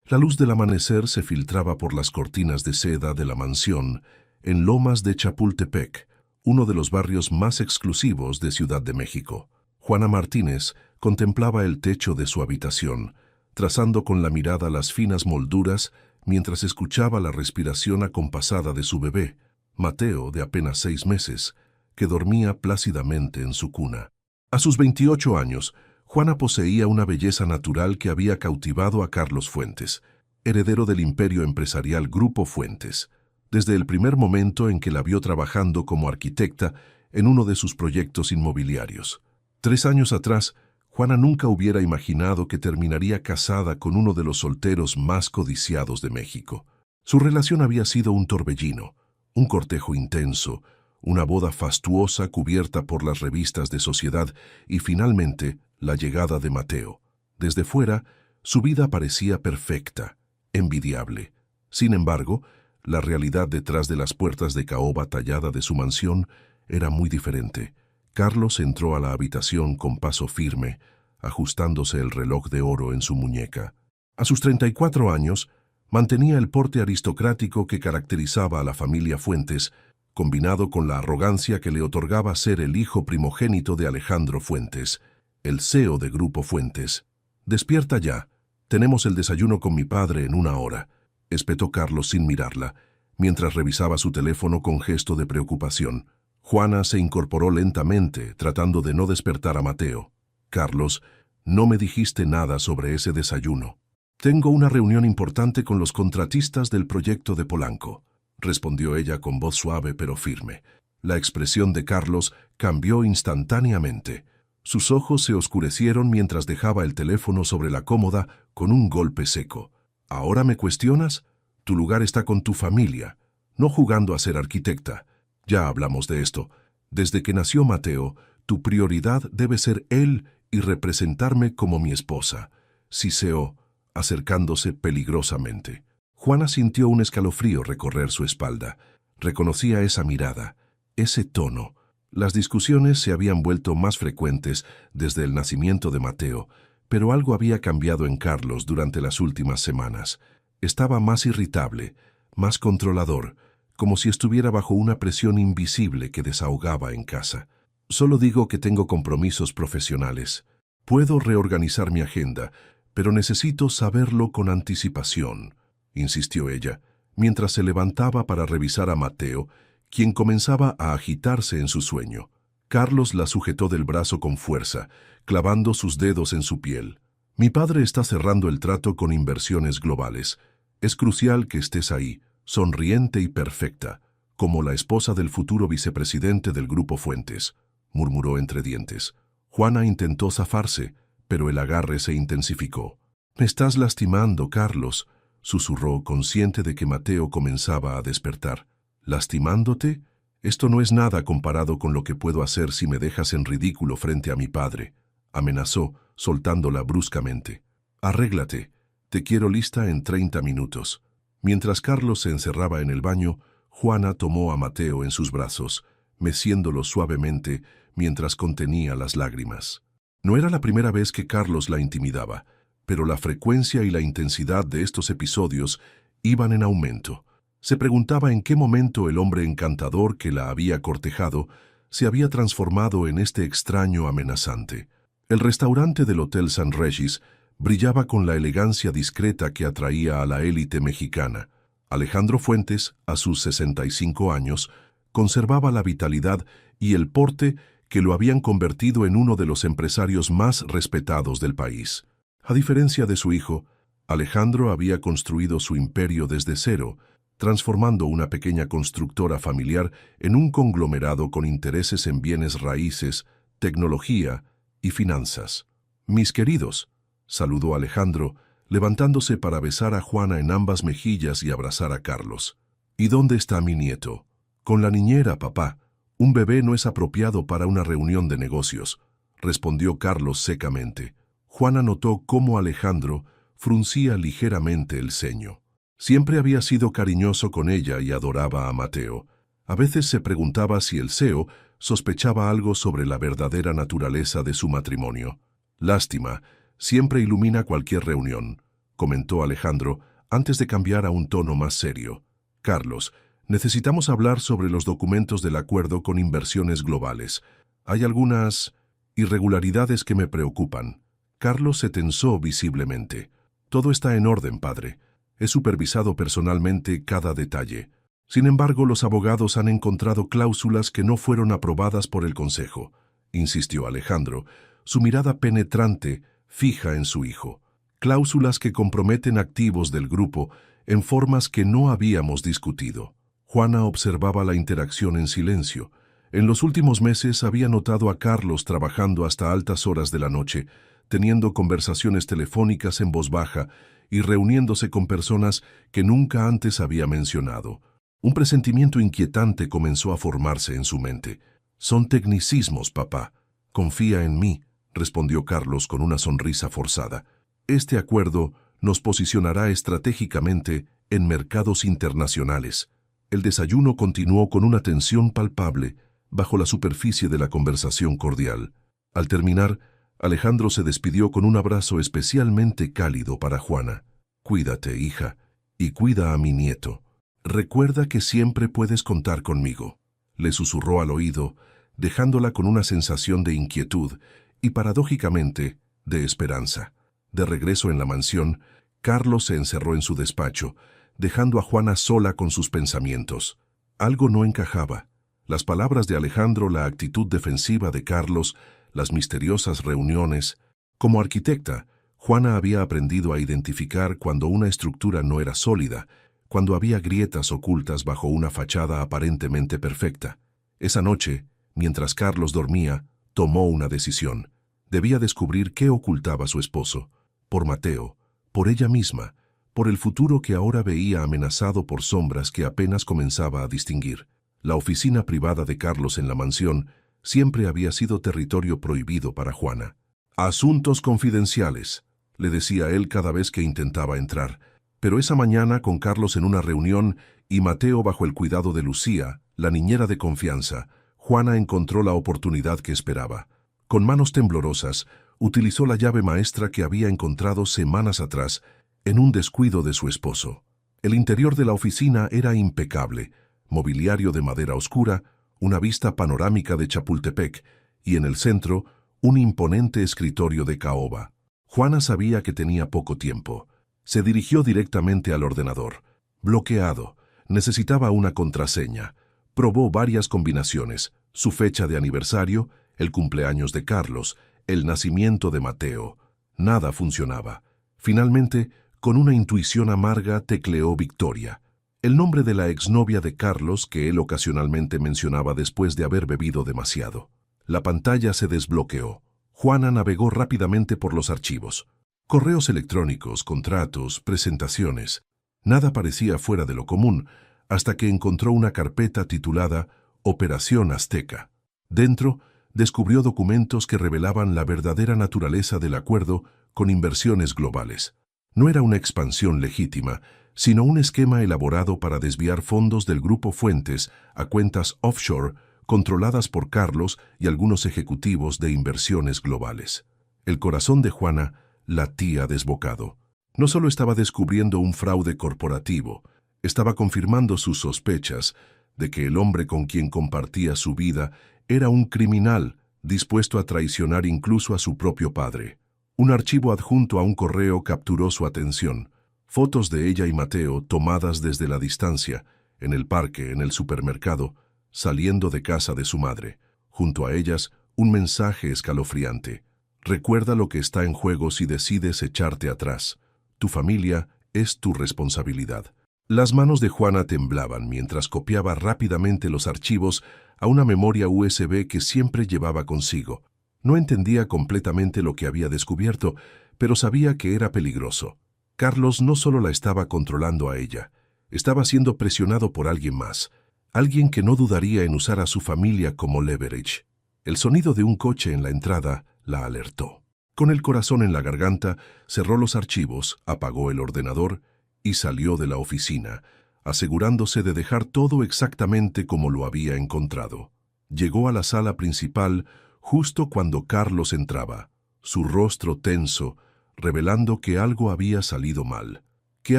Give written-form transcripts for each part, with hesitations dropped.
La luz del amanecer se filtraba por las cortinas de seda de la mansión en Lomas de Chapultepec, uno de los barrios más exclusivos de Ciudad de México. Juana Martínez contemplaba el techo de su habitación, trazando con la mirada las finas molduras mientras escuchaba la respiración acompasada de su bebé, Mateo, de apenas 6 meses, que dormía plácidamente en su cuna. A sus 28 años, Juana poseía una belleza natural que había cautivado a Carlos Fuentes, heredero del imperio empresarial Grupo Fuentes, desde el primer momento en que la vio trabajando como arquitecta en uno de sus proyectos inmobiliarios. 3 años atrás, Juana nunca hubiera imaginado que terminaría casada con uno de los solteros más codiciados de México. Su relación había sido un torbellino, un cortejo intenso, una boda fastuosa cubierta por las revistas de sociedad y finalmente la llegada de Mateo. Desde fuera, su vida parecía perfecta, envidiable. Sin embargo, la realidad detrás de las puertas de caoba tallada de su mansión era muy diferente. Carlos entró a la habitación con paso firme, ajustándose el reloj de oro en su muñeca. A sus 34 años, mantenía el porte aristocrático que caracterizaba a la familia Fuentes, combinado con la arrogancia que le otorgaba ser el hijo primogénito de Alejandro Fuentes, el CEO de Grupo Fuentes. «Despierta ya. Tenemos el desayuno con mi padre en 1 hora», espetó Carlos sin mirarla, mientras revisaba su teléfono con gesto de preocupación. Juana se incorporó lentamente, tratando de no despertar a Mateo. «Carlos, no me dijiste nada sobre ese desayuno». «Tengo una reunión importante con los contratistas del proyecto de Polanco», respondió ella con voz suave pero firme. La expresión de Carlos cambió instantáneamente. Sus ojos se oscurecieron mientras dejaba el teléfono sobre la cómoda con un golpe seco. «¿Ahora me cuestionas? Tu lugar está con tu familia, no jugando a ser arquitecta. Ya hablamos de esto. Desde que nació Mateo, tu prioridad debe ser él y representarme como mi esposa», siseó, acercándose peligrosamente. Juana sintió un escalofrío recorrer su espalda. Reconocía esa mirada, ese tono. Las discusiones se habían vuelto más frecuentes desde el nacimiento de Mateo, pero algo había cambiado en Carlos durante las últimas semanas. Estaba más irritable, más controlador, como si estuviera bajo una presión invisible que desahogaba en casa. «Solo digo que tengo compromisos profesionales. Puedo reorganizar mi agenda, pero necesito saberlo con anticipación», insistió ella, mientras se levantaba para revisar a Mateo, quien comenzaba a agitarse en su sueño. Carlos la sujetó del brazo con fuerza, clavando sus dedos en su piel. «Mi padre está cerrando el trato con Inversiones Globales. Es crucial que estés ahí, sonriente y perfecta, como la esposa del futuro vicepresidente del Grupo Fuentes», murmuró entre dientes. Juana intentó zafarse, pero el agarre se intensificó. «Me estás lastimando, Carlos», susurró, consciente de que Mateo comenzaba a despertar. «¿Lastimándote? Esto no es nada comparado con lo que puedo hacer si me dejas en ridículo frente a mi padre», amenazó, soltándola bruscamente. «Arréglate. Te quiero lista en 30 minutos». Mientras Carlos se encerraba en el baño, Juana tomó a Mateo en sus brazos, meciéndolo suavemente mientras contenía las lágrimas. No era la primera vez que Carlos la intimidaba, pero la frecuencia y la intensidad de estos episodios iban en aumento. Se preguntaba en qué momento el hombre encantador que la había cortejado se había transformado en este extraño amenazante. El restaurante del Hotel San Regis brillaba con la elegancia discreta que atraía a la élite mexicana. Alejandro Fuentes, a sus 65 años, conservaba la vitalidad y el porte que lo habían convertido en uno de los empresarios más respetados del país. A diferencia de su hijo, Alejandro había construido su imperio desde cero, transformando una pequeña constructora familiar en un conglomerado con intereses en bienes raíces, tecnología y finanzas. «Mis queridos», saludó Alejandro, levantándose para besar a Juana en ambas mejillas y abrazar a Carlos. «¿Y dónde está mi nieto?» «Con la niñera, papá. Un bebé no es apropiado para una reunión de negocios», respondió Carlos secamente. Juana notó cómo Alejandro fruncía ligeramente el ceño. Siempre había sido cariñoso con ella y adoraba a Mateo. A veces se preguntaba si el CEO sospechaba algo sobre la verdadera naturaleza de su matrimonio. «Lástima, siempre ilumina cualquier reunión», comentó Alejandro, antes de cambiar a un tono más serio. Carlos, necesitamos hablar sobre los documentos del acuerdo con inversiones globales. Hay algunas irregularidades que me preocupan. Carlos se tensó visiblemente. Todo está en orden, padre. He supervisado personalmente cada detalle. Sin embargo, los abogados han encontrado cláusulas que no fueron aprobadas por el Consejo, insistió Alejandro, su mirada penetrante fija en su hijo. Cláusulas que comprometen activos del grupo en formas que no habíamos discutido. Juana observaba la interacción en silencio. En los últimos meses había notado a Carlos trabajando hasta altas horas de la noche, teniendo conversaciones telefónicas en voz baja y reuniéndose con personas que nunca antes había mencionado. Un presentimiento inquietante comenzó a formarse en su mente. «Son tecnicismos, papá. Confía en mí», respondió Carlos con una sonrisa forzada. «Este acuerdo nos posicionará estratégicamente en mercados internacionales». El desayuno continuó con una tensión palpable bajo la superficie de la conversación cordial. Al terminar, Alejandro se despidió con un abrazo especialmente cálido para Juana. «Cuídate, hija, y cuida a mi nieto. Recuerda que siempre puedes contar conmigo», le susurró al oído, dejándola con una sensación de inquietud y, paradójicamente, de esperanza. De regreso en la mansión, Carlos se encerró en su despacho, dejando a Juana sola con sus pensamientos. Algo no encajaba. Las palabras de Alejandro, la actitud defensiva de Carlos, las misteriosas reuniones. Como arquitecta, Juana había aprendido a identificar cuando una estructura no era sólida, cuando había grietas ocultas bajo una fachada aparentemente perfecta. Esa noche, mientras Carlos dormía, tomó una decisión. Debía descubrir qué ocultaba su esposo. Por Mateo, por ella misma, por el futuro que ahora veía amenazado por sombras que apenas comenzaba a distinguir. La oficina privada de Carlos en la mansión siempre había sido territorio prohibido para Juana. «Asuntos confidenciales», le decía él cada vez que intentaba entrar. Pero esa mañana, con Carlos en una reunión y Mateo bajo el cuidado de Lucía, la niñera de confianza, Juana encontró la oportunidad que esperaba. Con manos temblorosas, utilizó la llave maestra que había encontrado semanas atrás en un descuido de su esposo. El interior de la oficina era impecable, mobiliario de madera oscura, una vista panorámica de Chapultepec y en el centro, un imponente escritorio de caoba. Juana sabía que tenía poco tiempo. Se dirigió directamente al ordenador. Bloqueado. Necesitaba una contraseña. Probó varias combinaciones: su fecha de aniversario, el cumpleaños de Carlos, el nacimiento de Mateo. Nada funcionaba. Finalmente, con una intuición amarga, tecleó Victoria, el nombre de la exnovia de Carlos que él ocasionalmente mencionaba después de haber bebido demasiado. La pantalla se desbloqueó. Juana navegó rápidamente por los archivos. Correos electrónicos, contratos, presentaciones. Nada parecía fuera de lo común, hasta que encontró una carpeta titulada Operación Azteca. Dentro, descubrió documentos que revelaban la verdadera naturaleza del acuerdo con inversiones globales. No era una expansión legítima, sino un esquema elaborado para desviar fondos del Grupo Fuentes a cuentas offshore controladas por Carlos y algunos ejecutivos de inversiones globales. El corazón de Juana latía desbocado. No solo estaba descubriendo un fraude corporativo, estaba confirmando sus sospechas de que el hombre con quien compartía su vida era un criminal dispuesto a traicionar incluso a su propio padre. Un archivo adjunto a un correo capturó su atención. Fotos de ella y Mateo tomadas desde la distancia, en el parque, en el supermercado, saliendo de casa de su madre. Junto a ellas, un mensaje escalofriante. «Recuerda lo que está en juego si decides echarte atrás. Tu familia es tu responsabilidad». Las manos de Juana temblaban mientras copiaba rápidamente los archivos a una memoria USB que siempre llevaba consigo. No entendía completamente lo que había descubierto, pero sabía que era peligroso. Carlos no solo la estaba controlando a ella, estaba siendo presionado por alguien más, alguien que no dudaría en usar a su familia como leverage. El sonido de un coche en la entrada la alertó. Con el corazón en la garganta, cerró los archivos, apagó el ordenador y salió de la oficina, asegurándose de dejar todo exactamente como lo había encontrado. Llegó a la sala principal justo cuando Carlos entraba, su rostro tenso, revelando que algo había salido mal. «¿Qué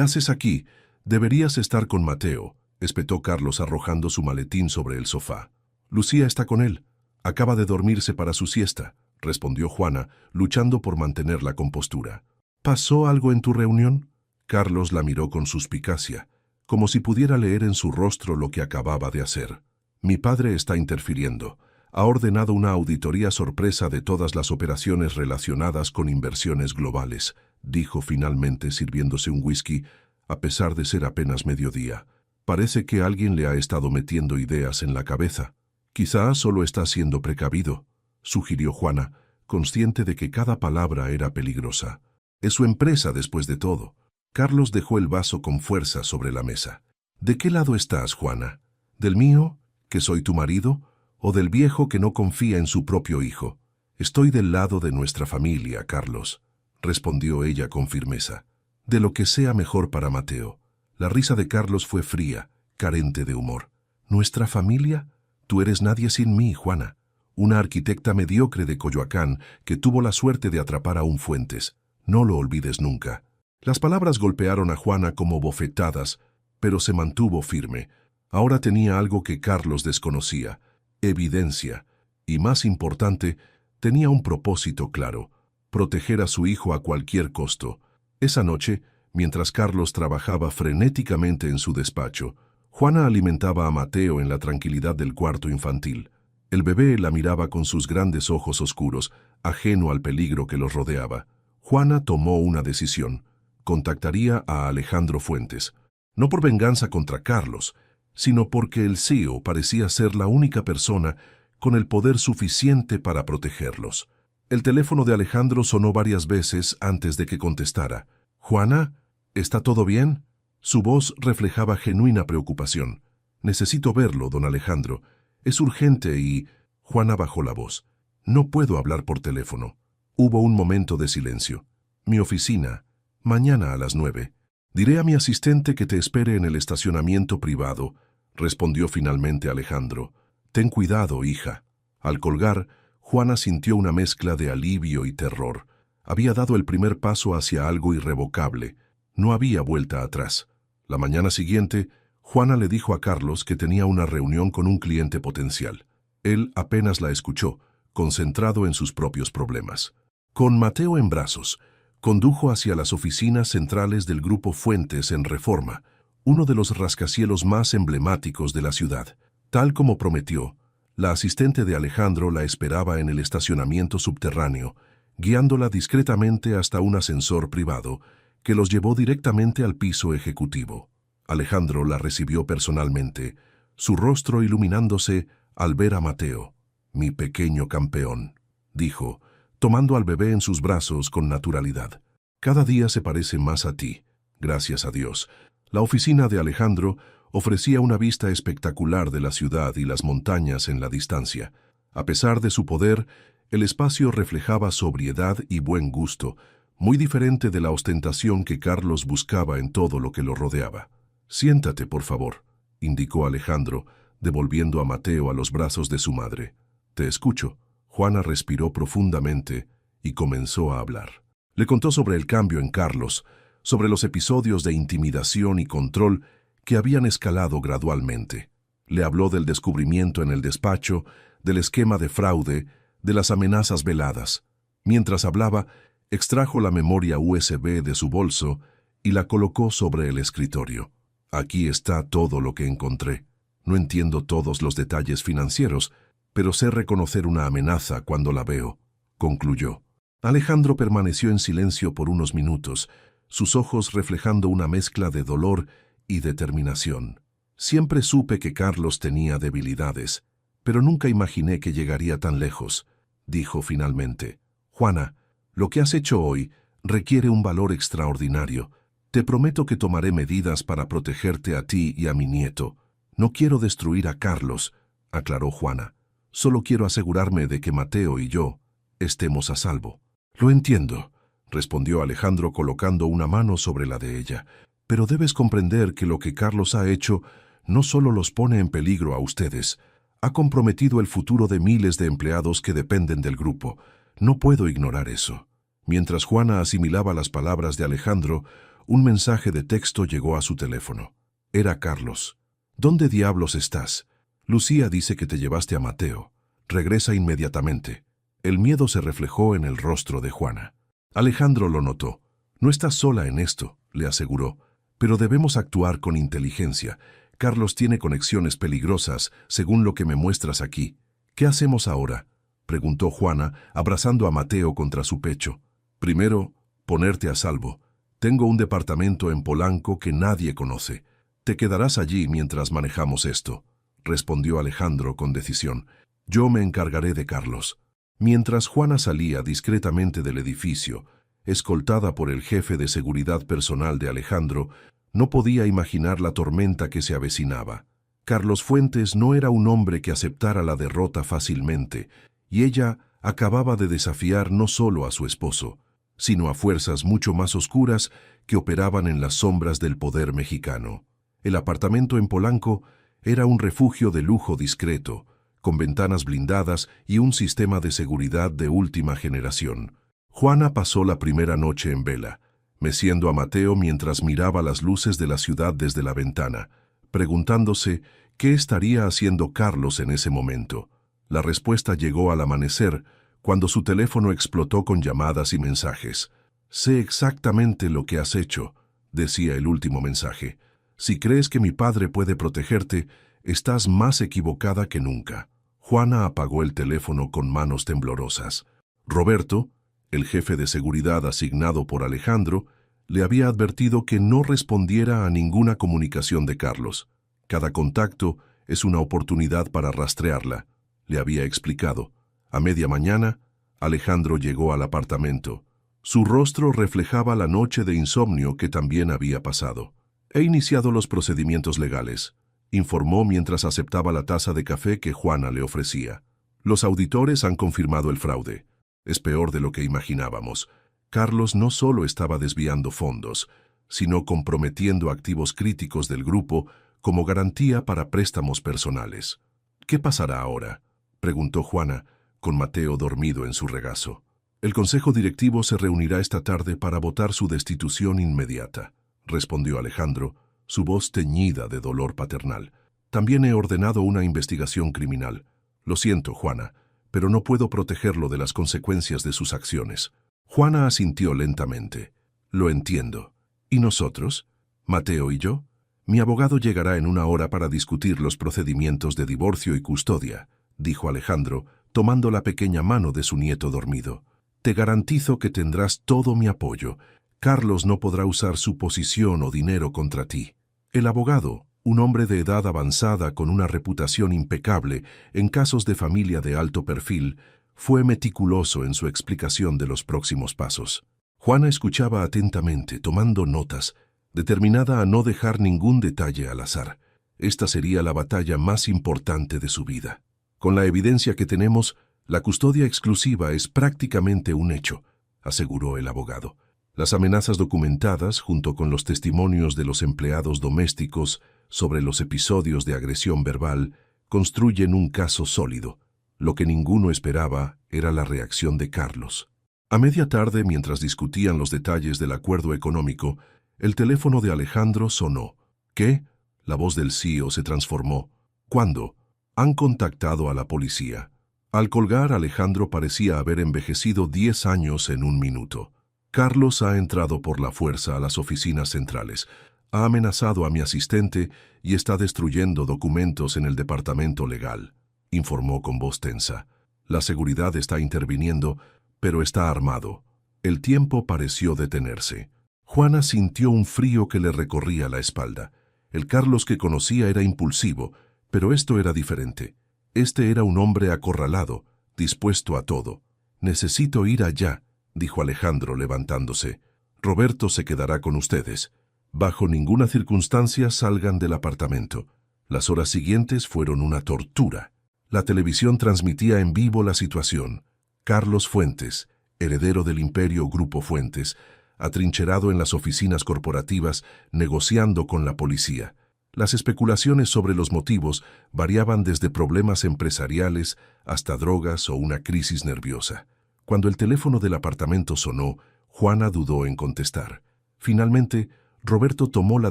haces aquí? Deberías estar con Mateo», espetó Carlos arrojando su maletín sobre el sofá. «Lucía está con él. Acaba de dormirse para su siesta», respondió Juana, luchando por mantener la compostura. «¿Pasó algo en tu reunión?» Carlos la miró con suspicacia, como si pudiera leer en su rostro lo que acababa de hacer. «Mi padre está interfiriendo. Ha ordenado una auditoría sorpresa de todas las operaciones relacionadas con inversiones globales», dijo finalmente sirviéndose un whisky, a pesar de ser apenas mediodía. «Parece que alguien le ha estado metiendo ideas en la cabeza. Quizá solo está siendo precavido», sugirió Juana, consciente de que cada palabra era peligrosa. «Es su empresa después de todo». Carlos dejó el vaso con fuerza sobre la mesa. «¿De qué lado estás, Juana? ¿Del mío, que soy tu marido, o del viejo que no confía en su propio hijo?» «Estoy del lado de nuestra familia, Carlos», respondió ella con firmeza. «De lo que sea mejor para Mateo». La risa de Carlos fue fría, carente de humor. «¿Nuestra familia? Tú eres nadie sin mí, Juana. Una arquitecta mediocre de Coyoacán que tuvo la suerte de atrapar a un Fuentes. No lo olvides nunca». Las palabras golpearon a Juana como bofetadas, pero se mantuvo firme. Ahora tenía algo que Carlos desconocía: evidencia, y más importante, tenía un propósito claro: proteger a su hijo a cualquier costo. Esa noche, mientras Carlos trabajaba frenéticamente en su despacho, Juana alimentaba a Mateo en la tranquilidad del cuarto infantil. El bebé la miraba con sus grandes ojos oscuros, ajeno al peligro que los rodeaba. Juana tomó una decisión. Contactaría a Alejandro Fuentes, no por venganza contra Carlos, sino porque el CEO parecía ser la única persona con el poder suficiente para protegerlos. El teléfono de Alejandro sonó varias veces antes de que contestara. «Juana, ¿está todo bien?» Su voz reflejaba genuina preocupación. «Necesito verlo, don Alejandro. Es urgente y...» Juana bajó la voz. «No puedo hablar por teléfono». Hubo un momento de silencio. «Mi oficina. Mañana a las 9. Diré a mi asistente que te espere en el estacionamiento privado», respondió finalmente Alejandro. «Ten cuidado, hija». Al colgar, Juana sintió una mezcla de alivio y terror. Había dado el primer paso hacia algo irrevocable. No había vuelta atrás. La mañana siguiente, Juana le dijo a Carlos que tenía una reunión con un cliente potencial. Él apenas la escuchó, concentrado en sus propios problemas. Con Mateo en brazos, condujo hacia las oficinas centrales del Grupo Fuentes en Reforma, uno de los rascacielos más emblemáticos de la ciudad. Tal como prometió, la asistente de Alejandro la esperaba en el estacionamiento subterráneo, guiándola discretamente hasta un ascensor privado que los llevó directamente al piso ejecutivo. Alejandro la recibió personalmente, su rostro iluminándose al ver a Mateo. «Mi pequeño campeón», dijo, tomando al bebé en sus brazos con naturalidad. «Cada día se parece más a ti, gracias a Dios». La oficina de Alejandro ofrecía una vista espectacular de la ciudad y las montañas en la distancia. A pesar de su poder, el espacio reflejaba sobriedad y buen gusto, muy diferente de la ostentación que Carlos buscaba en todo lo que lo rodeaba. «Siéntate, por favor», indicó Alejandro, devolviendo a Mateo a los brazos de su madre. «Te escucho». Juana respiró profundamente y comenzó a hablar. Le contó sobre el cambio en Carlos, sobre los episodios de intimidación y control que habían escalado gradualmente. Le habló del descubrimiento en el despacho, del esquema de fraude, de las amenazas veladas. Mientras hablaba, extrajo la memoria USB de su bolso y la colocó sobre el escritorio. «Aquí está todo lo que encontré. No entiendo todos los detalles financieros, pero sé reconocer una amenaza cuando la veo», concluyó. Alejandro permaneció en silencio por unos minutos, sus ojos reflejando una mezcla de dolor y determinación. «Siempre supe que Carlos tenía debilidades, pero nunca imaginé que llegaría tan lejos», dijo finalmente. «Juana, lo que has hecho hoy requiere un valor extraordinario. Te prometo que tomaré medidas para protegerte a ti y a mi nieto. No quiero destruir a Carlos», aclaró Juana. «Solo quiero asegurarme de que Mateo y yo estemos a salvo». «Lo entiendo», respondió Alejandro colocando una mano sobre la de ella. «Pero debes comprender que lo que Carlos ha hecho no solo los pone en peligro a ustedes, ha comprometido el futuro de miles de empleados que dependen del grupo. No puedo ignorar eso». Mientras Juana asimilaba las palabras de Alejandro, un mensaje de texto llegó a su teléfono. Era Carlos. ¿Dónde diablos estás? Lucía dice que te llevaste a Mateo. Regresa inmediatamente. El miedo se reflejó en el rostro de Juana. Alejandro lo notó. No estás sola en esto, le aseguró, pero debemos actuar con inteligencia. Carlos tiene conexiones peligrosas, según lo que me muestras aquí. ¿Qué hacemos ahora?, preguntó Juana, abrazando a Mateo contra su pecho. Primero, ponerte a salvo. Tengo un departamento en Polanco que nadie conoce. Te quedarás allí mientras manejamos esto, respondió Alejandro con decisión. Yo me encargaré de Carlos. Mientras Juana salía discretamente del edificio, escoltada por el jefe de seguridad personal de Alejandro, no podía imaginar la tormenta que se avecinaba. Carlos Fuentes no era un hombre que aceptara la derrota fácilmente, y ella acababa de desafiar no solo a su esposo, sino a fuerzas mucho más oscuras que operaban en las sombras del poder mexicano. El apartamento en Polanco era un refugio de lujo discreto, con ventanas blindadas y un sistema de seguridad de última generación. Juana pasó la primera noche en vela, meciendo a Mateo mientras miraba las luces de la ciudad desde la ventana, preguntándose qué estaría haciendo Carlos en ese momento. La respuesta llegó al amanecer, cuando su teléfono explotó con llamadas y mensajes. «Sé exactamente lo que has hecho», decía el último mensaje. «Si crees que mi padre puede protegerte, estás más equivocada que nunca». Juana apagó el teléfono con manos temblorosas. Roberto, el jefe de seguridad asignado por Alejandro, le había advertido que no respondiera a ninguna comunicación de Carlos. Cada contacto es una oportunidad para rastrearla, le había explicado. A media mañana, Alejandro llegó al apartamento. Su rostro reflejaba la noche de insomnio que también había pasado. «He iniciado los procedimientos legales», informó mientras aceptaba la taza de café que Juana le ofrecía. «Los auditores han confirmado el fraude. Es peor de lo que imaginábamos. Carlos no solo estaba desviando fondos, sino comprometiendo activos críticos del grupo como garantía para préstamos personales». «¿Qué pasará ahora?», preguntó Juana, con Mateo dormido en su regazo. «El consejo directivo se reunirá esta tarde para votar su destitución inmediata», respondió Alejandro, su voz teñida de dolor paternal. «También he ordenado una investigación criminal. Lo siento, Juana, pero no puedo protegerlo de las consecuencias de sus acciones». Juana asintió lentamente. «Lo entiendo. ¿Y nosotros? ¿Mateo y yo? Mi abogado llegará en una hora para discutir los procedimientos de divorcio y custodia», dijo Alejandro, tomando la pequeña mano de su nieto dormido. «Te garantizo que tendrás todo mi apoyo. Carlos no podrá usar su posición o dinero contra ti». El abogado, un hombre de edad avanzada con una reputación impecable en casos de familia de alto perfil, fue meticuloso en su explicación de los próximos pasos. Juana escuchaba atentamente, tomando notas, determinada a no dejar ningún detalle al azar. Esta sería la batalla más importante de su vida. «Con la evidencia que tenemos, la custodia exclusiva es prácticamente un hecho», aseguró el abogado. «Las amenazas documentadas, junto con los testimonios de los empleados domésticos sobre los episodios de agresión verbal, construyen un caso sólido. Lo que ninguno esperaba era la reacción de Carlos». A media tarde, mientras discutían los detalles del acuerdo económico, el teléfono de Alejandro sonó. «¿Qué?», la voz del CEO se transformó. «¿Cuándo?». «Han contactado a la policía». Al colgar, Alejandro parecía haber envejecido 10 años en un minuto. «Carlos ha entrado por la fuerza a las oficinas centrales. Ha amenazado a mi asistente y está destruyendo documentos en el departamento legal», informó con voz tensa. «La seguridad está interviniendo, pero está armado». El tiempo pareció detenerse. Juana sintió un frío que le recorría la espalda. El Carlos que conocía era impulsivo, pero esto era diferente. Este era un hombre acorralado, dispuesto a todo. «Necesito ir allá», dijo Alejandro levantándose. «Roberto se quedará con ustedes. Bajo ninguna circunstancia salgan del apartamento». Las horas siguientes fueron una tortura. La televisión transmitía en vivo la situación. Carlos Fuentes, heredero del imperio Grupo Fuentes, atrincherado en las oficinas corporativas, negociando con la policía. Las especulaciones sobre los motivos variaban desde problemas empresariales hasta drogas o una crisis nerviosa. Cuando el teléfono del apartamento sonó, Juana dudó en contestar. Finalmente, Roberto tomó la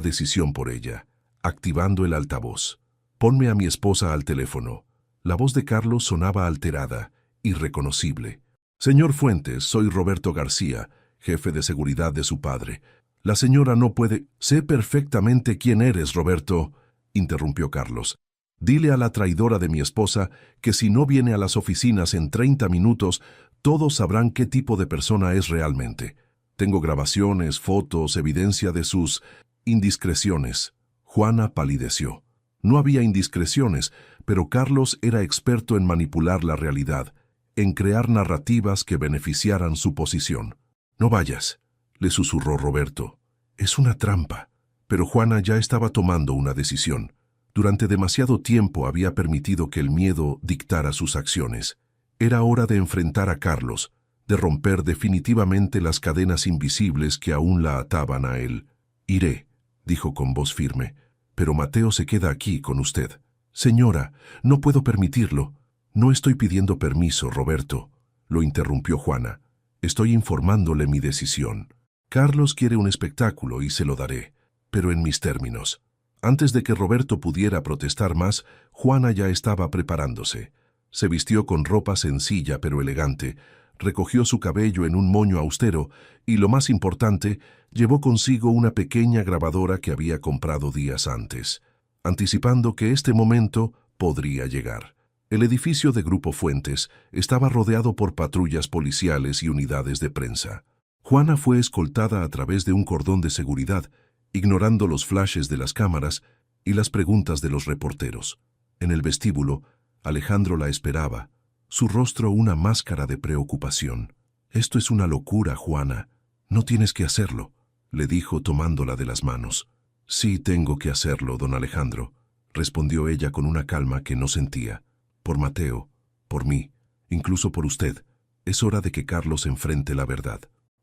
decisión por ella, activando el altavoz. «Ponme a mi esposa al teléfono». La voz de Carlos sonaba alterada, irreconocible. «Señor Fuentes, soy Roberto García, jefe de seguridad de su padre. La señora no puede...» «Sé perfectamente quién eres, Roberto», interrumpió Carlos. «Dile a la traidora de mi esposa que si no viene a las oficinas en 30 minutos, todos sabrán qué tipo de persona es realmente. Tengo grabaciones, fotos, evidencia de sus indiscreciones». Juana palideció. No había indiscreciones, pero Carlos era experto en manipular la realidad, en crear narrativas que beneficiaran su posición. «No vayas», le susurró Roberto. «Es una trampa». Pero Juana ya estaba tomando una decisión. Durante demasiado tiempo había permitido que el miedo dictara sus acciones. Era hora de enfrentar a Carlos, de romper definitivamente las cadenas invisibles que aún la ataban a él. «Iré», dijo con voz firme, «pero Mateo se queda aquí con usted». «Señora, no puedo permitirlo». «No estoy pidiendo permiso, Roberto», lo interrumpió Juana. «Estoy informándole mi decisión. Carlos quiere un espectáculo y se lo daré, pero en mis términos». Antes de que Roberto pudiera protestar más, Juana ya estaba preparándose. Se vistió con ropa sencilla pero elegante, recogió su cabello en un moño austero y, lo más importante, llevó consigo una pequeña grabadora que había comprado días antes, anticipando que este momento podría llegar. El edificio de Grupo Fuentes estaba rodeado por patrullas policiales y unidades de prensa. Juana fue escoltada a través de un cordón de seguridad, ignorando los flashes de las cámaras y las preguntas de los reporteros. En el vestíbulo, Alejandro la esperaba, su rostro una máscara de preocupación. «Esto es una locura, Juana. No tienes que hacerlo», le dijo tomándola de las manos. «Sí tengo que hacerlo, don Alejandro», respondió ella con una calma que no sentía. «Por Mateo, por mí, incluso por usted. Es hora de que Carlos enfrente la verdad».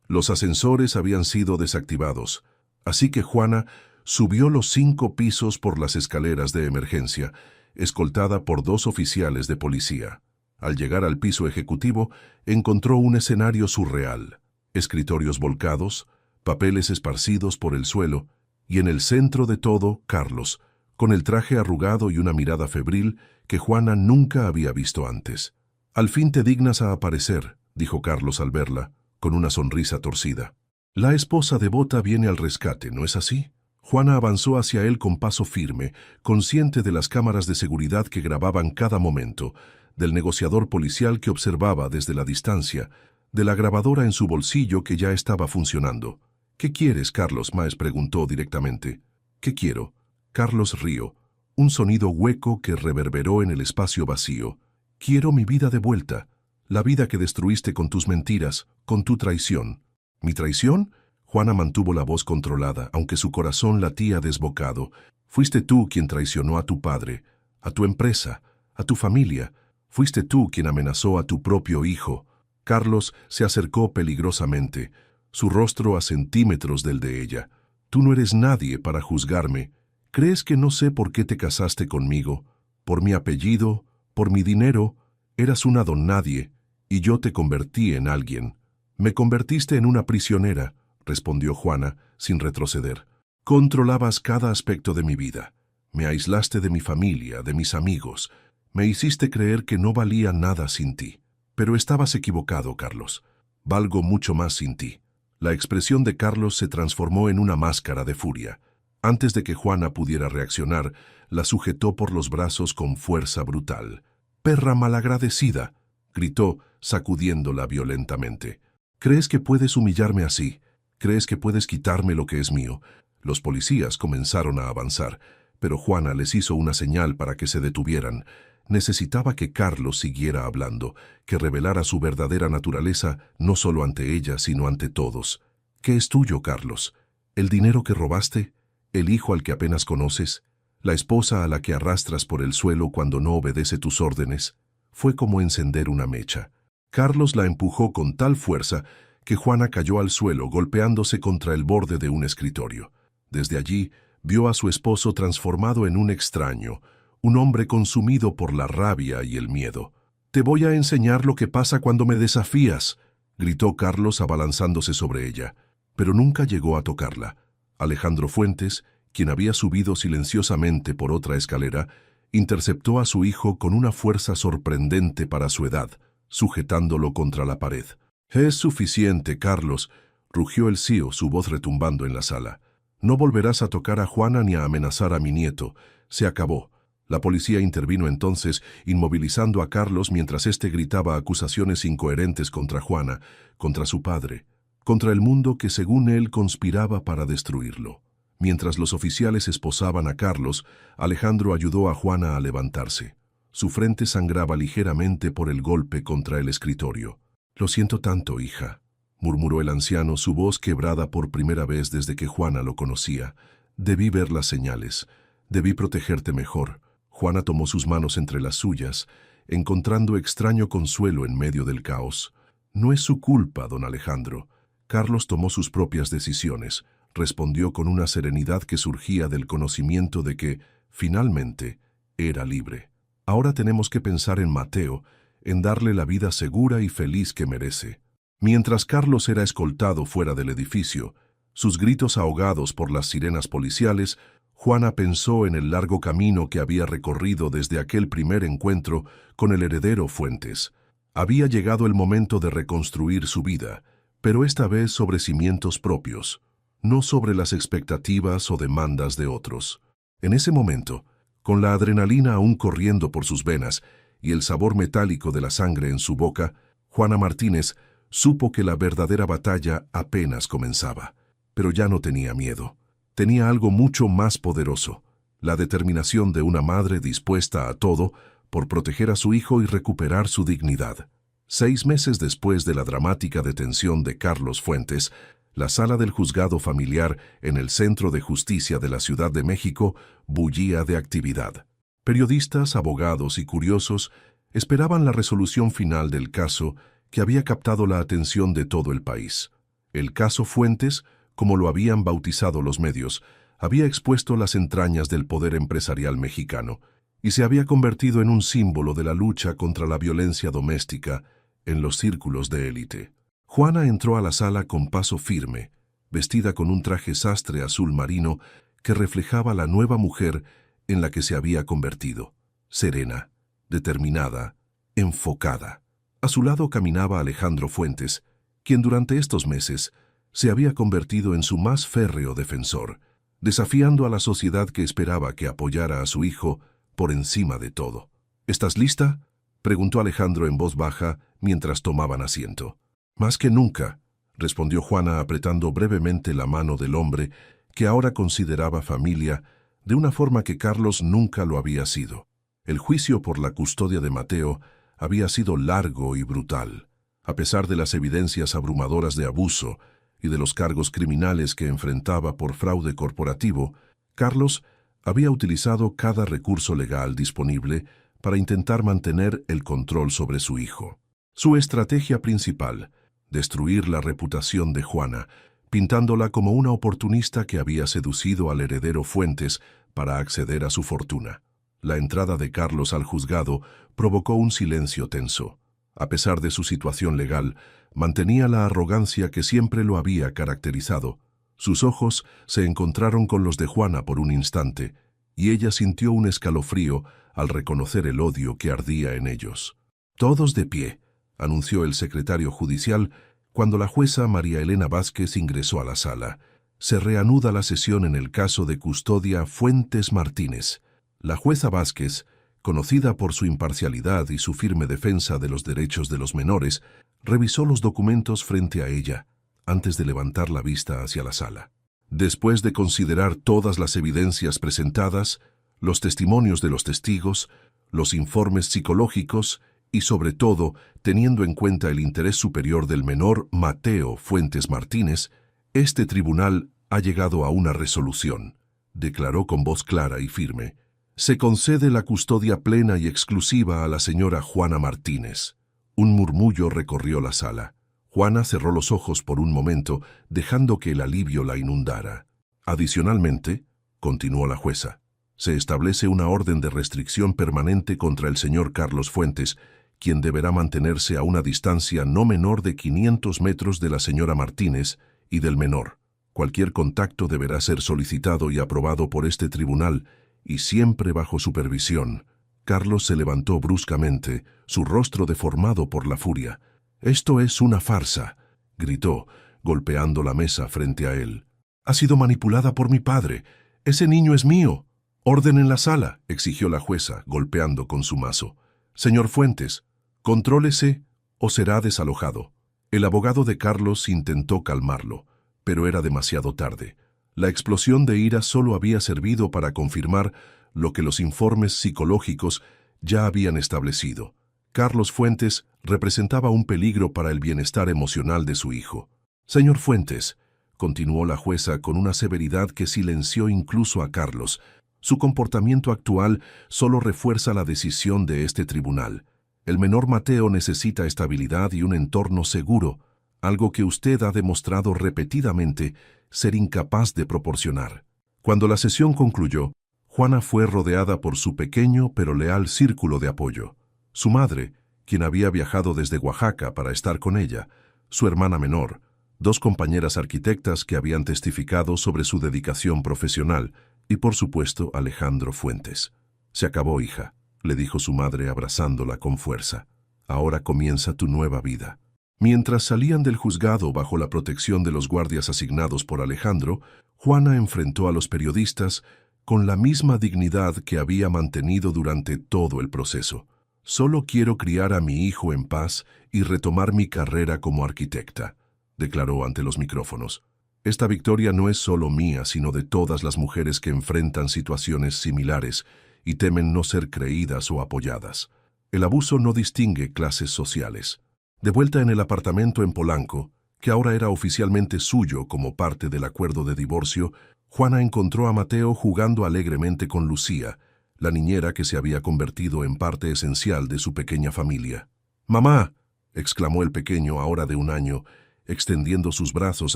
Los ascensores habían sido desactivados, así que Juana subió los 5 pisos por las escaleras de emergencia, escoltada por 2 oficiales de policía. Al llegar al piso ejecutivo, encontró un escenario surreal. Escritorios volcados, papeles esparcidos por el suelo, y en el centro de todo, Carlos, con el traje arrugado y una mirada febril que Juana nunca había visto antes. «Al fin te dignas a aparecer», dijo Carlos al verla, con una sonrisa torcida. «La esposa devota viene al rescate, ¿no es así?». Juana avanzó hacia él con paso firme, consciente de las cámaras de seguridad que grababan cada momento, del negociador policial que observaba desde la distancia, de la grabadora en su bolsillo que ya estaba funcionando. «¿Qué quieres, Carlos?», Maes preguntó directamente. «¿Qué quiero?». Carlos rió, un sonido hueco que reverberó en el espacio vacío. «Quiero mi vida de vuelta, la vida que destruiste con tus mentiras, con tu traición». «¿Mi traición?». Juana mantuvo la voz controlada, aunque su corazón latía desbocado. «Fuiste tú quien traicionó a tu padre, a tu empresa, a tu familia. Fuiste tú quien amenazó a tu propio hijo». Carlos se acercó peligrosamente, su rostro a centímetros del de ella. «Tú no eres nadie para juzgarme. ¿Crees que no sé por qué te casaste conmigo? ¿Por mi apellido? ¿Por mi dinero? Eras una don nadie, y yo te convertí en alguien». «Me convertiste en una prisionera», respondió Juana, sin retroceder. «Controlabas cada aspecto de mi vida. Me aislaste de mi familia, de mis amigos. Me hiciste creer que no valía nada sin ti. Pero estabas equivocado, Carlos. Valgo mucho más sin ti». La expresión de Carlos se transformó en una máscara de furia. Antes de que Juana pudiera reaccionar, la sujetó por los brazos con fuerza brutal. «¡Perra malagradecida!», gritó, sacudiéndola violentamente. «¿Crees que puedes humillarme así? ¿Crees que puedes quitarme lo que es mío?». Los policías comenzaron a avanzar, pero Juana les hizo una señal para que se detuvieran. Necesitaba que Carlos siguiera hablando, que revelara su verdadera naturaleza no solo ante ella, sino ante todos. «¿Qué es tuyo, Carlos? ¿El dinero que robaste? ¿El hijo al que apenas conoces? ¿La esposa a la que arrastras por el suelo cuando no obedece tus órdenes?». Fue como encender una mecha. Carlos la empujó con tal fuerza que Juana cayó al suelo golpeándose contra el borde de un escritorio. Desde allí vio a su esposo transformado en un extraño, un hombre consumido por la rabia y el miedo. «Te voy a enseñar lo que pasa cuando me desafías», gritó Carlos abalanzándose sobre ella, pero nunca llegó a tocarla. Alejandro Fuentes, quien había subido silenciosamente por otra escalera, interceptó a su hijo con una fuerza sorprendente para su edad, sujetándolo contra la pared. «Es suficiente, Carlos», rugió el CIO, su voz retumbando en la sala. «No volverás a tocar a Juana ni a amenazar a mi nieto. Se acabó». La policía intervino entonces, inmovilizando a Carlos mientras éste gritaba acusaciones incoherentes contra Juana, contra su padre, contra el mundo que según él conspiraba para destruirlo. Mientras los oficiales esposaban a Carlos, Alejandro ayudó a Juana a levantarse. Su frente sangraba ligeramente por el golpe contra el escritorio. «Lo siento tanto, hija», murmuró el anciano, su voz quebrada por primera vez desde que Juana lo conocía. «Debí ver las señales. Debí protegerte mejor». Juana tomó sus manos entre las suyas, encontrando extraño consuelo en medio del caos. «No es su culpa, don Alejandro. Carlos tomó sus propias decisiones», respondió con una serenidad que surgía del conocimiento de que, finalmente, era libre. «Ahora tenemos que pensar en Mateo, en darle la vida segura y feliz que merece». Mientras Carlos era escoltado fuera del edificio, sus gritos ahogados por las sirenas policiales, Juana pensó en el largo camino que había recorrido desde aquel primer encuentro con el heredero Fuentes. Había llegado el momento de reconstruir su vida, pero esta vez sobre cimientos propios, no sobre las expectativas o demandas de otros. En ese momento, con la adrenalina aún corriendo por sus venas y el sabor metálico de la sangre en su boca, Juana Martínez supo que la verdadera batalla apenas comenzaba. Pero ya no tenía miedo. Tenía algo mucho más poderoso, la determinación de una madre dispuesta a todo por proteger a su hijo y recuperar su dignidad. 6 meses después de la dramática detención de Carlos Fuentes, la sala del juzgado familiar en el Centro de Justicia de la Ciudad de México bullía de actividad. Periodistas, abogados y curiosos esperaban la resolución final del caso que había captado la atención de todo el país. El caso Fuentes, como lo habían bautizado los medios, había expuesto las entrañas del poder empresarial mexicano y se había convertido en un símbolo de la lucha contra la violencia doméstica en los círculos de élite. Juana entró a la sala con paso firme, vestida con un traje sastre azul marino que reflejaba la nueva mujer en la que se había convertido, serena, determinada, enfocada. A su lado caminaba Alejandro Fuentes, quien durante estos meses se había convertido en su más férreo defensor, desafiando a la sociedad que esperaba que apoyara a su hijo por encima de todo. «¿Estás lista?», preguntó Alejandro en voz baja mientras tomaban asiento. «Más que nunca», respondió Juana apretando brevemente la mano del hombre que ahora consideraba familia de una forma que Carlos nunca lo había sido. El juicio por la custodia de Mateo había sido largo y brutal. A pesar de las evidencias abrumadoras de abuso y de los cargos criminales que enfrentaba por fraude corporativo, Carlos había utilizado cada recurso legal disponible para intentar mantener el control sobre su hijo. Su estrategia principal, destruir la reputación de Juana, pintándola como una oportunista que había seducido al heredero Fuentes para acceder a su fortuna. La entrada de Carlos al juzgado provocó un silencio tenso. A pesar de su situación legal, mantenía la arrogancia que siempre lo había caracterizado. Sus ojos se encontraron con los de Juana por un instante, y ella sintió un escalofrío al reconocer el odio que ardía en ellos. «Todos de pie», anunció el secretario judicial cuando la jueza María Elena Vázquez ingresó a la sala. «Se reanuda la sesión en el caso de custodia Fuentes Martínez». La jueza Vázquez, conocida por su imparcialidad y su firme defensa de los derechos de los menores, revisó los documentos frente a ella, antes de levantar la vista hacia la sala. Después de considerar todas las evidencias presentadas, los testimonios de los testigos, los informes psicológicos y, sobre todo, teniendo en cuenta el interés superior del menor Mateo Fuentes Martínez, este tribunal ha llegado a una resolución, declaró con voz clara y firme. Se concede la custodia plena y exclusiva a la señora Juana Martínez. Un murmullo recorrió la sala. Juana cerró los ojos por un momento, dejando que el alivio la inundara. Adicionalmente, continuó la jueza, se establece una orden de restricción permanente contra el señor Carlos Fuentes, quien deberá mantenerse a una distancia no menor de 500 metros de la señora Martínez y del menor. Cualquier contacto deberá ser solicitado y aprobado por este tribunal, y siempre bajo supervisión. Carlos se levantó bruscamente, su rostro deformado por la furia. «Esto es una farsa», gritó, golpeando la mesa frente a él. «Ha sido manipulada por mi padre. Ese niño es mío». «Orden en la sala», exigió la jueza, golpeando con su mazo. «Señor Fuentes, contrólese o será desalojado». El abogado de Carlos intentó calmarlo, pero era demasiado tarde. La explosión de ira solo había servido para confirmar lo que los informes psicológicos ya habían establecido. Carlos Fuentes representaba un peligro para el bienestar emocional de su hijo. «Señor Fuentes», continuó la jueza con una severidad que silenció incluso a Carlos, «su comportamiento actual solo refuerza la decisión de este tribunal. El menor Mateo necesita estabilidad y un entorno seguro, algo que usted ha demostrado repetidamente ser incapaz de proporcionar». Cuando la sesión concluyó, Juana fue rodeada por su pequeño pero leal círculo de apoyo. Su madre, quien había viajado desde Oaxaca para estar con ella, su hermana menor, dos compañeras arquitectas que habían testificado sobre su dedicación profesional, y por supuesto Alejandro Fuentes. «Se acabó, hija», le dijo su madre abrazándola con fuerza. «Ahora comienza tu nueva vida». Mientras salían del juzgado bajo la protección de los guardias asignados por Alejandro, Juana enfrentó a los periodistas con la misma dignidad que había mantenido durante todo el proceso. «Solo quiero criar a mi hijo en paz y retomar mi carrera como arquitecta», declaró ante los micrófonos. «Esta victoria no es solo mía, sino de todas las mujeres que enfrentan situaciones similares y temen no ser creídas o apoyadas. El abuso no distingue clases sociales». De vuelta en el apartamento en Polanco, que ahora era oficialmente suyo como parte del acuerdo de divorcio, Juana encontró a Mateo jugando alegremente con Lucía, la niñera que se había convertido en parte esencial de su pequeña familia. «¡Mamá!», exclamó el pequeño, ahora de 1 año, extendiendo sus brazos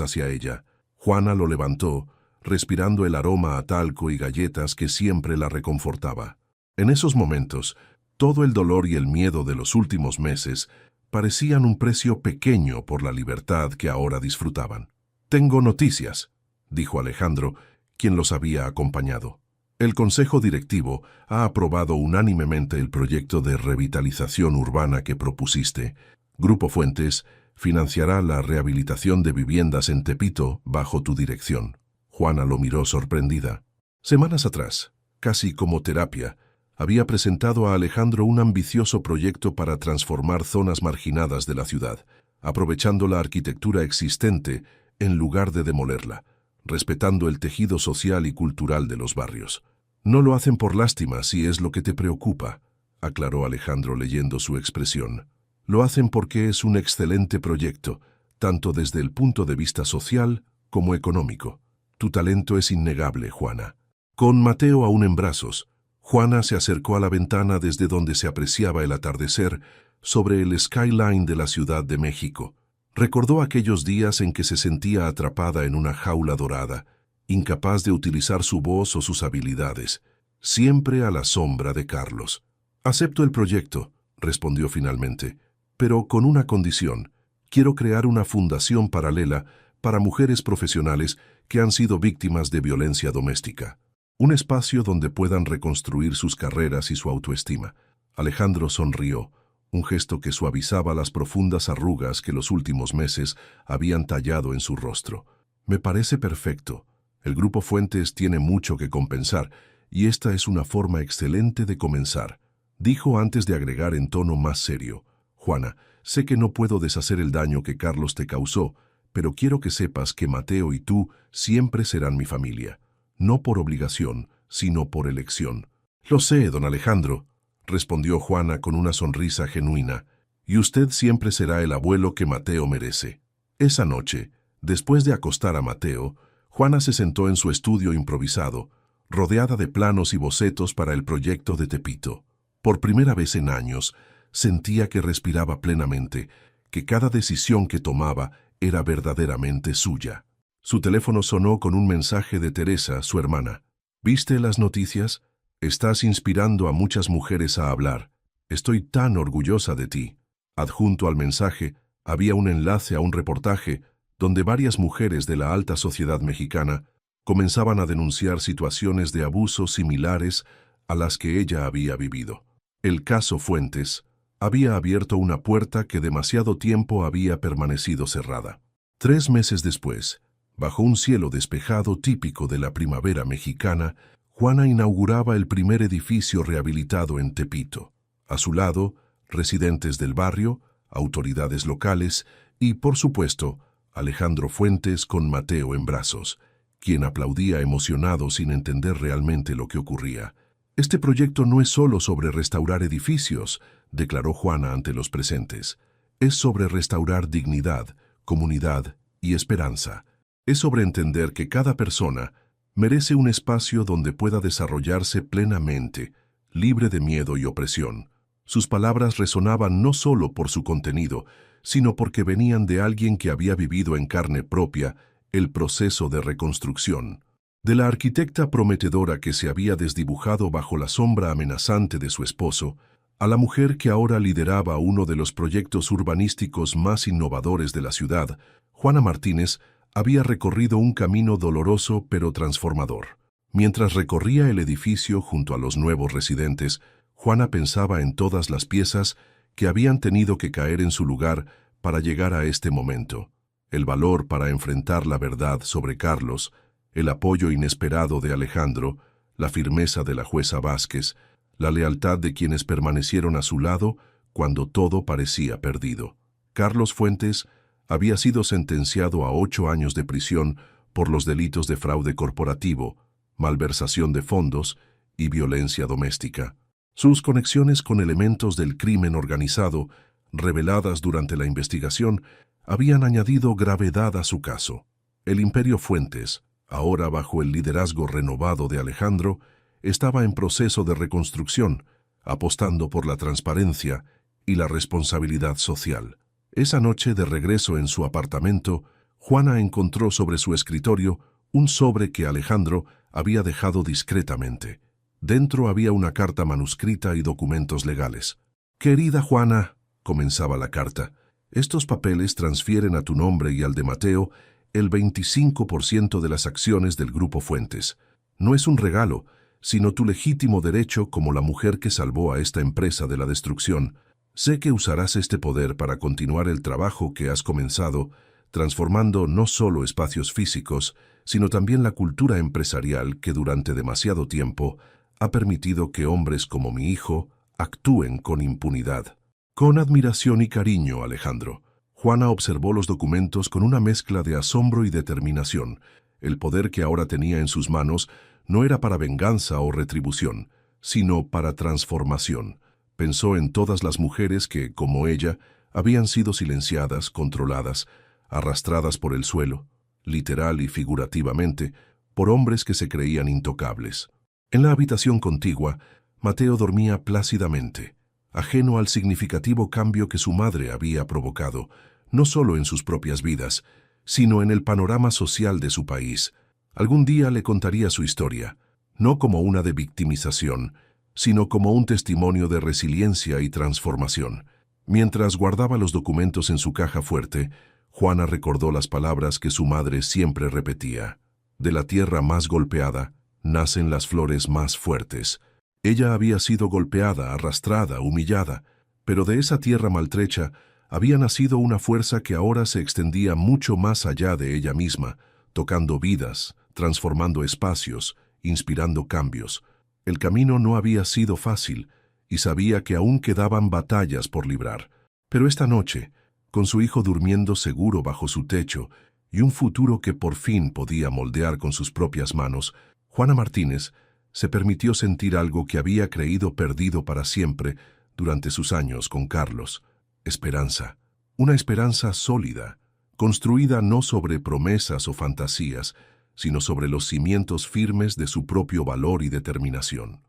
hacia ella. Juana lo levantó, respirando el aroma a talco y galletas que siempre la reconfortaba. En esos momentos, todo el dolor y el miedo de los últimos meses parecían un precio pequeño por la libertad que ahora disfrutaban. «Tengo noticias», dijo Alejandro, quien los había acompañado. «El Consejo Directivo ha aprobado unánimemente el proyecto de revitalización urbana que propusiste. Grupo Fuentes financiará la rehabilitación de viviendas en Tepito bajo tu dirección». Juana lo miró sorprendida. Semanas atrás, casi como terapia, había presentado a Alejandro un ambicioso proyecto para transformar zonas marginadas de la ciudad, aprovechando la arquitectura existente en lugar de demolerla, respetando el tejido social y cultural de los barrios. «No lo hacen por lástima, si es lo que te preocupa», aclaró Alejandro leyendo su expresión. «Lo hacen porque es un excelente proyecto, tanto desde el punto de vista social como económico. Tu talento es innegable, Juana». Con Mateo aún en brazos, Juana se acercó a la ventana desde donde se apreciaba el atardecer sobre el skyline de la Ciudad de México. Recordó aquellos días en que se sentía atrapada en una jaula dorada, incapaz de utilizar su voz o sus habilidades, siempre a la sombra de Carlos. «Acepto el proyecto», respondió finalmente, «pero con una condición. Quiero crear una fundación paralela para mujeres profesionales que han sido víctimas de violencia doméstica. Un espacio donde puedan reconstruir sus carreras y su autoestima». Alejandro sonrió, un gesto que suavizaba las profundas arrugas que los últimos meses habían tallado en su rostro. «Me parece perfecto. El Grupo Fuentes tiene mucho que compensar, y esta es una forma excelente de comenzar», dijo antes de agregar en tono más serio. «Juana, sé que no puedo deshacer el daño que Carlos te causó, pero quiero que sepas que Mateo y tú siempre serán mi familia. No por obligación, sino por elección». «Lo sé, don Alejandro», respondió Juana con una sonrisa genuina, «y usted siempre será el abuelo que Mateo merece». Esa noche, después de acostar a Mateo, Juana se sentó en su estudio improvisado, rodeada de planos y bocetos para el proyecto de Tepito. Por primera vez en años, sentía que respiraba plenamente, que cada decisión que tomaba era verdaderamente suya. Su teléfono sonó con un mensaje de Teresa, su hermana. «¿Viste las noticias? Estás inspirando a muchas mujeres a hablar. Estoy tan orgullosa de ti. Adjunto al mensaje había un enlace a un reportaje donde varias mujeres de la alta sociedad mexicana comenzaban a denunciar situaciones de abuso similares a las que ella había vivido. El caso Fuentes había abierto una puerta que demasiado tiempo había permanecido cerrada. 3 meses después, bajo un cielo despejado típico de la primavera mexicana, Juana inauguraba el primer edificio rehabilitado en Tepito. A su lado, residentes del barrio, autoridades locales y, por supuesto, Alejandro Fuentes con Mateo en brazos, quien aplaudía emocionado sin entender realmente lo que ocurría. Este proyecto no es solo sobre restaurar edificios, declaró Juana ante los presentes. Es sobre restaurar dignidad, comunidad y esperanza. Es sobre entender que cada persona merece un espacio donde pueda desarrollarse plenamente, libre de miedo y opresión. Sus palabras resonaban no solo por su contenido, sino porque venían de alguien que había vivido en carne propia el proceso de reconstrucción. De la arquitecta prometedora que se había desdibujado bajo la sombra amenazante de su esposo, a la mujer que ahora lideraba uno de los proyectos urbanísticos más innovadores de la ciudad, Juana Martínez había recorrido un camino doloroso pero transformador. Mientras recorría el edificio junto a los nuevos residentes, Juana pensaba en todas las piezas que habían tenido que caer en su lugar para llegar a este momento. El valor para enfrentar la verdad sobre Carlos, el apoyo inesperado de Alejandro, la firmeza de la jueza Vázquez, la lealtad de quienes permanecieron a su lado cuando todo parecía perdido. Carlos Fuentes había sido sentenciado a 8 años de prisión por los delitos de fraude corporativo, malversación de fondos y violencia doméstica. Sus conexiones con elementos del crimen organizado, reveladas durante la investigación, habían añadido gravedad a su caso. El Imperio Fuentes, ahora bajo el liderazgo renovado de Alejandro, estaba en proceso de reconstrucción, apostando por la transparencia y la responsabilidad social. Esa noche, de regreso en su apartamento, Juana encontró sobre su escritorio un sobre que Alejandro había dejado discretamente. Dentro había una carta manuscrita y documentos legales. «Querida Juana», comenzaba la carta, «estos papeles transfieren a tu nombre y al de Mateo el 25% de las acciones del Grupo Fuentes. No es un regalo, sino tu legítimo derecho como la mujer que salvó a esta empresa de la destrucción. Sé que usarás este poder para continuar el trabajo que has comenzado, transformando no solo espacios físicos, sino también la cultura empresarial que durante demasiado tiempo ha permitido que hombres como mi hijo actúen con impunidad». Con admiración y cariño, Alejandro. Juana observó los documentos con una mezcla de asombro y determinación. El poder que ahora tenía en sus manos no era para venganza o retribución, sino para transformación. Pensó en todas las mujeres que, como ella, habían sido silenciadas, controladas, arrastradas por el suelo, literal y figurativamente, por hombres que se creían intocables. En la habitación contigua, Mateo dormía plácidamente, ajeno al significativo cambio que su madre había provocado, no solo en sus propias vidas, sino en el panorama social de su país. Algún día le contaría su historia, no como una de victimización, sino como un testimonio de resiliencia y transformación. Mientras guardaba los documentos en su caja fuerte, Juana recordó las palabras que su madre siempre repetía. De la tierra más golpeada, nacen las flores más fuertes. Ella había sido golpeada, arrastrada, humillada, pero de esa tierra maltrecha había nacido una fuerza que ahora se extendía mucho más allá de ella misma, tocando vidas, transformando espacios, inspirando cambios. El camino no había sido fácil, y sabía que aún quedaban batallas por librar. Pero esta noche, con su hijo durmiendo seguro bajo su techo y un futuro que por fin podía moldear con sus propias manos, Juana Martínez se permitió sentir algo que había creído perdido para siempre durante sus años con Carlos: esperanza. Una esperanza sólida, construida no sobre promesas o fantasías, sino sobre los cimientos firmes de su propio valor y determinación.